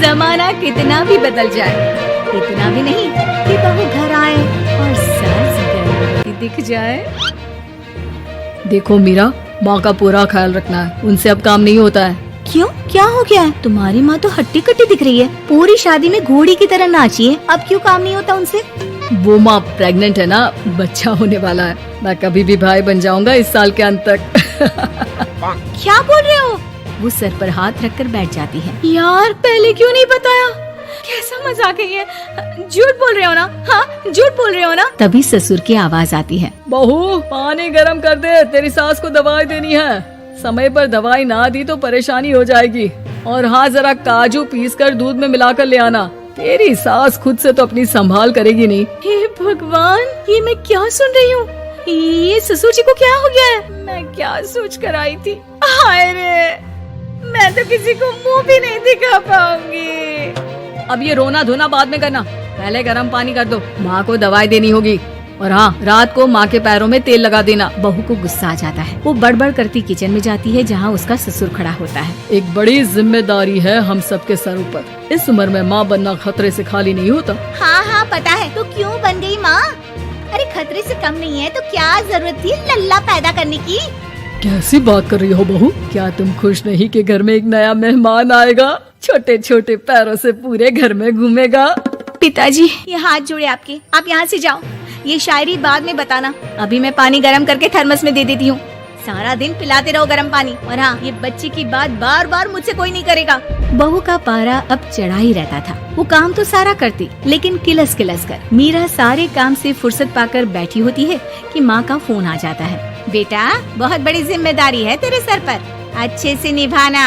जमाना कितना भी बदल जाए, इतना भी नहीं कि बहू घर आए और सास गर्भवती दिख जाए। देखो मीरा, माँ का पूरा ख्याल रखना है, उनसे अब काम नहीं होता है। क्यों, क्या हो गया है? तुम्हारी माँ तो हट्टी कट्टी दिख रही है, पूरी शादी में घोड़ी की तरह नाची है, अब क्यों काम नहीं होता उनसे? वो माँ प्रेग्नेंट है ना, बच्चा होने वाला है। मैं कभी भी भाई बन जाऊंगा इस साल के अंत तक। क्या बोल रहे हो? वो सर पर हाथ रखकर बैठ जाती है। यार पहले क्यों नहीं बताया? कैसा मजाक है ये? झूठ बोल रहे हो ना? हाँ, झूठ बोल रहे हो ना? तभी ससुर की आवाज आती है। बहू, पानी गरम कर दे, तेरी सास को दवाई देनी है। समय पर दवाई ना दी तो परेशानी हो जाएगी। और हाँ, जरा काजू पीस कर दूध में मिलाकर ले आना। तेरी सास खुद से तो अपनी संभाल करेगी नहीं। हे भगवान, ये मैं क्या सुन रही हूँ? ये ससुर जी को क्या हो गया है? मैं क्या सोच कर आई थी? हाय रे, मैं तो किसी को मुंह भी नहीं दिखा पाऊंगी। अब ये रोना धोना बाद में करना, पहले गर्म पानी कर दो, माँ को दवाई देनी होगी। और हाँ, रात को माँ के पैरों में तेल लगा देना। बहू को गुस्सा आ जाता है, वो बड़बड़ करती किचन में जाती है जहाँ उसका ससुर खड़ा होता है। एक बड़ी जिम्मेदारी है हम सबके सर ऊपर। इस उम्र में माँ बनना खतरे से खाली नहीं होता। हाँ हाँ पता है, तो क्यों बन गई माँ? अरे खतरे से कम नहीं है तो क्या जरूरत थी लल्ला पैदा करने की? कैसी बात कर रही हो बहू? क्या तुम खुश नहीं कि घर में एक नया मेहमान आएगा, छोटे छोटे पैरों से पूरे घर में घूमेगा? पिताजी, ये हाथ जोड़े आपके, आप यहाँ से जाओ। ये शायरी बाद में बताना, अभी मैं पानी गरम करके थर्मस में दे देती हूँ। सारा दिन पिलाते रहो गरम पानी। और हाँ, ये बच्चे की बात बार बार मुझसे कोई नहीं करेगा। बहू का पारा अब चढ़ा ही रहता था। वो काम तो सारा करती, लेकिन किलस किलस कर। मीरा सारे काम से फुर्सत पाकर बैठी होती है कि माँ का फोन आ जाता है। बेटा, बहुत बड़ी जिम्मेदारी है तेरे सर पर, अच्छे से निभाना।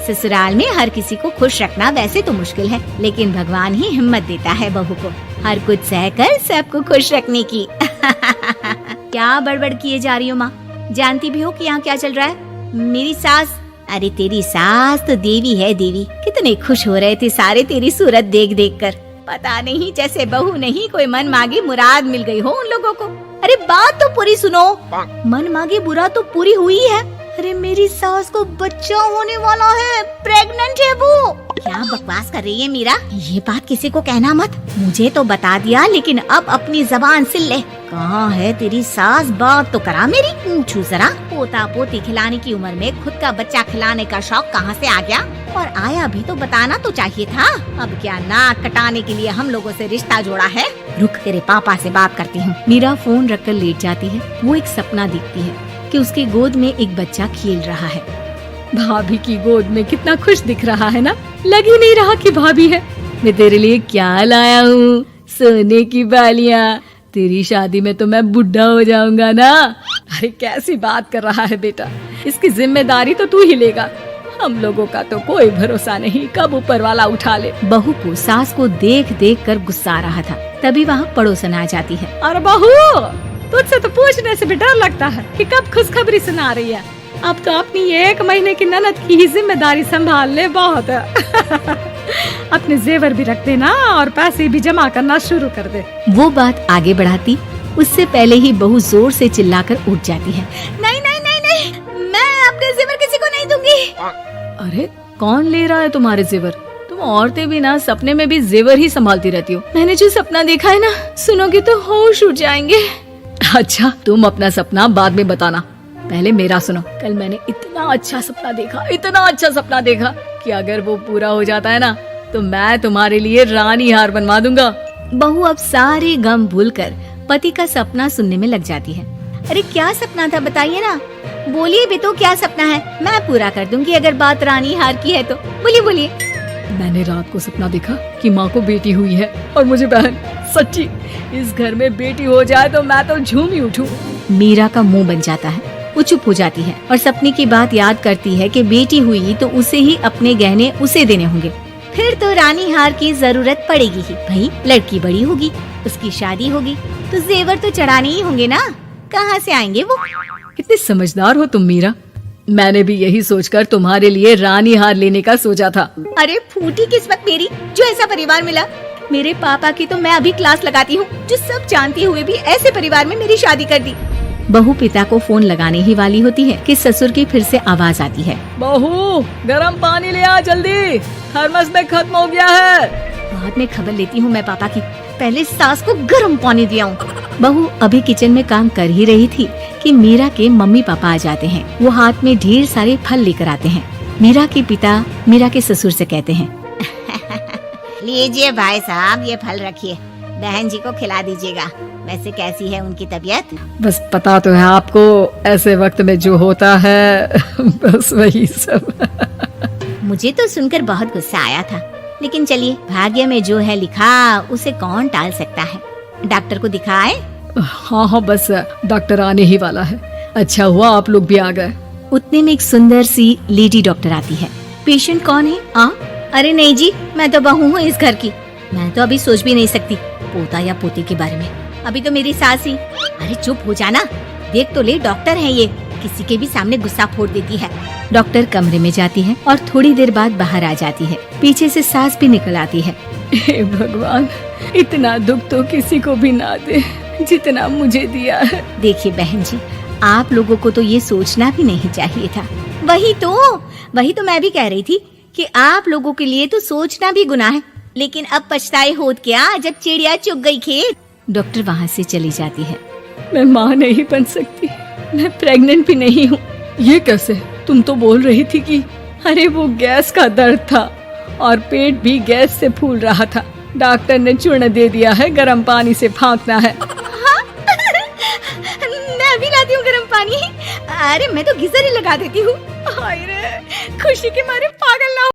ससुराल में हर किसी को खुश रखना वैसे तो मुश्किल है, लेकिन भगवान ही हिम्मत देता है बहू को हर कुछ सहकर सबको खुश रखने की। क्या बड़बड़ किए जा रही हो माँ? जानती भी हो कि यहाँ क्या चल रहा है? मेरी सास, अरे तेरी सास तो देवी है देवी। कितने खुश हो रहे थे सारे तेरी सूरत देख देख कर। पता नहीं जैसे बहू नहीं कोई मन मांगी मुराद मिल गई हो उन लोगों को। अरे बात तो पूरी सुनो। मन मांगी बुरा तो पूरी हुई है। अरे मेरी सास को बच्चा होने वाला है, प्रेग्नेंट है वो। क्या बकवास कर रही है मीरा? ये बात किसी को कहना मत। मुझे तो बता दिया, लेकिन अब अपनी जबान सिल ले। कहाँ है तेरी सास? बात तो करा मेरी। पूछू जरा, पोता पोती खिलाने की उम्र में खुद का बच्चा खिलाने का शौक कहाँ से आ गया? और आया भी तो बताना तो चाहिए था। अब क्या नाक कटाने के लिए हम लोगों से रिश्ता जोड़ा है? रुक, तेरे पापा से बात करती हूँ। मीरा फोन रखकर लेट जाती है। वो एक सपना देखती है कि उसकी गोद में एक बच्चा खेल रहा है। भाभी की गोद में कितना खुश दिख रहा है ना, लग ही नहीं रहा कि भाभी है। मैं तेरे लिए क्या लाया हूँ, सोने की बालियाँ। तेरी शादी में तो मैं बुढ़ा हो जाऊंगा ना। अरे कैसी बात कर रहा है बेटा, इसकी जिम्मेदारी तो तू ही लेगा। हम लोगों का तो कोई भरोसा नहीं, कब ऊपर वाला उठा ले। बहू को सास को देख देख कर गुस्सा आ रहा था। तभी वहाँ पड़ोसन आ जाती है। अरे बहू, तुझसे तो पूछने से भी डर लगता है कि कब खुशखबरी सुना रही है। अब तो अपनी 1 महीने की ननद की ही जिम्मेदारी संभाल ले, बहुत है। अपने जेवर भी रख देना और पैसे भी जमा करना शुरू कर दे। वो बात आगे बढ़ाती, उससे पहले ही बहू जोर से चिल्लाकर उठ जाती है। नहीं नहीं नहीं नहीं, मैं अपने जेवर किसी को नहीं दूंगी। अरे कौन ले रहा है तुम्हारे जेवर? तुम औरतें भी ना सपने में भी जेवर ही संभालती रहती हो। मैंने जो सपना देखा है ना, सुनोगे तो होश उड़ जाएंगे। अच्छा, तुम अपना सपना बाद में बताना, पहले मेरा सुनो। कल मैंने इतना अच्छा सपना देखा, इतना अच्छा सपना देखा कि अगर वो पूरा हो जाता है ना तो मैं तुम्हारे लिए रानी हार बनवा दूंगा। बहू अब सारे गम भूलकर पति का सपना सुनने में लग जाती है। अरे क्या सपना था बताइए ना, बोलिए भी तो, क्या सपना है? मैं पूरा कर दूंगी अगर बात रानी हार की है तो। बोलिए बोलिए। मैंने रात को सपना देखा कि माँ को बेटी हुई है और मुझे बहन। सच्ची, इस घर में बेटी हो जाए तो मैं तो झूम ही उठूं। मीरा का मुंह बन जाता है, वो चुप हो जाती है और सपने की बात याद करती है कि बेटी हुई तो उसे ही अपने गहने उसे देने होंगे। फिर तो रानी हार की जरूरत पड़ेगी ही। भाई लड़की बड़ी होगी, उसकी शादी होगी तो जेवर तो चढ़ाने ही होंगे ना, कहाँ से आएंगे वो? कितने समझदार हो तुम मीरा। मैंने भी यही सोचकर तुम्हारे लिए रानी हार लेने का सोचा था। अरे फूटी किस्मत मेरी जो ऐसा परिवार मिला। मेरे पापा की तो मैं अभी क्लास लगाती हूँ, जो सब जानते हुए भी ऐसे परिवार में मेरी शादी कर दी। बहू पिता को फोन लगाने ही वाली होती है कि ससुर की फिर से आवाज आती है। बहू गरम पानी ले आ जल्दी, थर्मस में खत्म हो गया है। बाद में खबर लेती हूँ मैं पापा की, पहले सास को गर्म पानी दिया हूँ। बहू अभी किचन में काम कर ही रही थी कि मीरा के मम्मी पापा आ जाते हैं। वो हाथ में ढेर सारे फल लेकर आते हैं। मीरा के पिता मीरा के ससुर से कहते हैं, लीजिए भाई साहब, ये फल रखिए, बहन जी को खिला दीजिएगा। वैसे कैसी है उनकी तबीयत? बस पता तो है आपको, ऐसे वक्त में जो होता है बस वही सब। मुझे तो सुनकर बहुत गुस्सा आया था, लेकिन चलिए, भाग्य में जो है लिखा उसे कौन टाल सकता है। डॉक्टर को दिखाए? हाँ, बस डॉक्टर आने ही वाला है। अच्छा हुआ आप लोग भी आ गए। उतने में एक सुंदर सी लेडी डॉक्टर आती है। पेशेंट कौन है? अरे नहीं जी, मैं तो बहू हूँ इस घर की। मैं तो अभी सोच भी नहीं सकती पोता या पोती के बारे में, अभी तो मेरी सास ही। अरे चुप हो जाना, देख तो ले, डॉक्टर है ये, किसी के भी सामने गुस्सा फोड़ देती है। डॉक्टर कमरे में जाती है और थोड़ी देर बाद बाहर आ जाती है। पीछे से सास भी निकल आती है। हे भगवान, इतना दुख तो किसी को भी ना दे जितना मुझे दिया है। देखिए बहन जी, आप लोगों को तो ये सोचना भी नहीं चाहिए था। वही तो मैं भी कह रही थी कि आप लोगों के लिए तो सोचना भी गुनाह है, लेकिन अब पछताए होत क्या जब चिड़िया चुग गई खेत। डॉक्टर वहाँ से चली जाती है। मैं माँ नहीं बन सकती, मैं प्रेग्नेंट भी नहीं हूँ। ये कैसे? तुम तो बोल रही थी कि अरे वो गैस का दर्द था और पेट भी गैस से फूल रहा था। डॉक्टर ने चूर्ण दे दिया है, गर्म पानी से फाँकना है। हाँ? मैं अभी लाती हूँ गर्म पानी। अरे मैं तो गीजर ही लगा देती हूँ। हाय रे, खुशी के मारे पागल ना